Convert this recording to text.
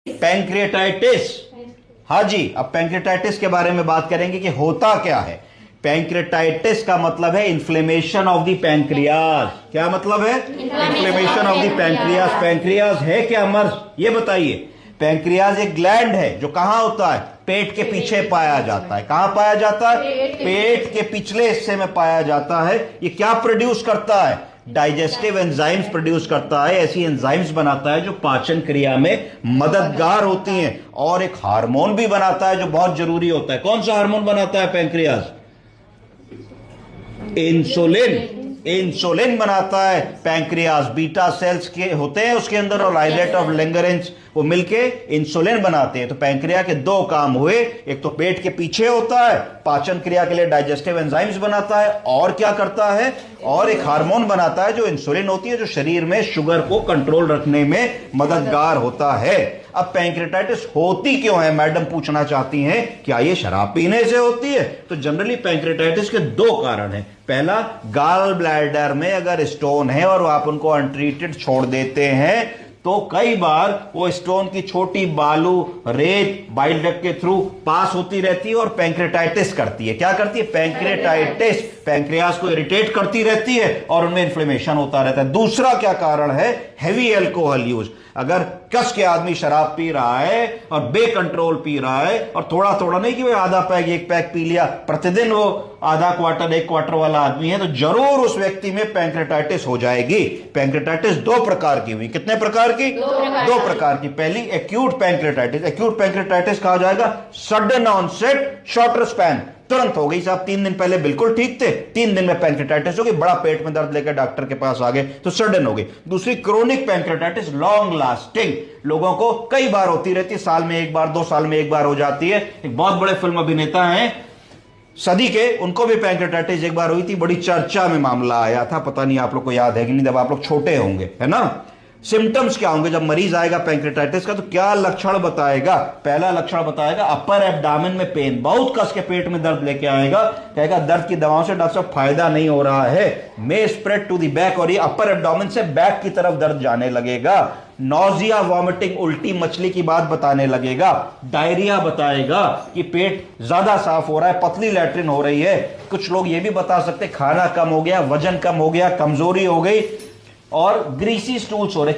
Pancreatitis. हाँ जी, अब pancreatitis के बारे में बात करेंगे कि होता क्या है। पैंक्रियाटाइटिस का मतलब है इन्फ्लेमेशन ऑफ द पैंक्रियाज। क्या मतलब है? Inflammation of the pancreas. Pancreas है क्या मर्ज? ये बताइए। पैंक्रियाज एक ग्लैंड है जो कहां होता है? पेट के पीछे पाया जाता है। कहां पाया जाता है? पेट के पिछले हिस्से में पाया जाता है। ये क्या प्रोड्यूस करता है? डाइजेस्टिव एंजाइम्स प्रोड्यूस करता है। ऐसी एंजाइम्स बनाता है जो पाचन क्रिया में मददगार होती हैं, और एक हार्मोन भी बनाता है जो बहुत जरूरी होता है। कौन सा हार्मोन बनाता है पैंक्रियाज? इंसुलिन। इंसुलिन बनाता है पैंक्रियाज। बीटा सेल्स के होते हैं उसके अंदर, और आइलेट ऑफ लैंगरेंज वो मिलके इंसुलिन बनाते हैं। तो पैंक्रिया के दो काम हुए। एक तो पेट के पीछे होता है, पाचन क्रिया के लिए डाइजेस्टिव एंजाइम्स बनाता है, और क्या करता है? और एक हार्मोन बनाता है जो इंसुलिन होती है, जो शरीर में शुगर को कंट्रोल रखने में मददगार होता है। अब पैंक्रियाटाइटिस होती क्यों है, मैडम पूछना चाहती हैं, क्या ये शराब पीने से होती है? तो जनरली पैंक्रियाटाइटिस के दो कारण हैं। पहला, गाल ब्लैडर में अगर स्टोन है और आप उनको अनट्रीटेड छोड़ देते हैं तो कई बार वो स्टोन की छोटी बालू रेत बाइल डक्ट के थ्रू पास होती रहती है और पैंक्रियाटाइटिस करती है। क्या करती है? पैंक्रियाटाइटिस पैंक्रियास को इरिटेट करती रहती है और उनमें इन्फ्लेमेशन होता रहता है। दूसरा क्या कारण है? Heavy alcohol use. अगर कस के आदमी शराब पी रहा है और बेकंट्रोल पी रहा है, और थोड़ा थोड़ा नहीं कि वो आधा पैक एक पैक पी लिया, प्रतिदिन वो आधा क्वार्टर एक क्वार्टर वाला आदमी है, तो जरूर उस व्यक्ति में पैंक्रियाटाइटिस हो जाएगी। पैंक्रियाटाइटिस दो प्रकार की हुई। कितने प्रकार की? दो प्रकार की। पहली एक्यूट पैंक्रियाटाइटिस। एक्यूट पैंक्रियाटाइटिस कहा जाएगा सडन ऑनसेट शॉर्टर स्पैन, तुरंत हो गई साहब। 3 दिन पहले बिल्कुल ठीक थे, 3 दिन में पैंक्रियाटाइटिस हो गई, बड़ा पेट में दर्द लेकर डॉक्टर के पास आ गए तो सडन हो गई। दूसरी क्रोनिक पैंक्रियाटाइटिस, लॉन्ग लास्टिंग, लोगों को कई बार होती रहती है, साल में एक बार, 2 साल में एक बार हो जाती है। एक बहुत बड़े फिल्म अभिनेता हैं सदी के, उनको भी पैंक्रियाटाइटिस एक बार हुई थी, बड़ी चर्चा में मामला आया था। पता नहीं आप लोग को याद है कि नहीं, जब आप लोग छोटे होंगे, है ना। सिम्टम्स क्या होंगे जब मरीज आएगा पैंक्रियाटाइटिस का? तो क्या लक्षण बताएगा? पहला लक्षण बताएगा अपर एब्डामेन में पेन, बहुत कस के पेट में दर्द लेके आएगा, कहेगा दर्द की दवाओं से डॉक्टर साहब फायदा नहीं हो रहा है, मे स्प्रेड टू द बैक, और ये अपर एब्डामेन से बैक की तरफ दर्द जाने लगेगा। नॉजिया, वॉमिटिंग, उल्टी मछली की बात बताने लगेगा। डायरिया बताएगा कि पेट ज्यादा साफ हो रहा है, पतली लैट्रिन हो रही है। कुछ लोग ये भी बता सकते खाना कम हो गया, वजन कम हो गया, कमजोरी हो गई, और ग्रीसी स्टूल्स हो रहे।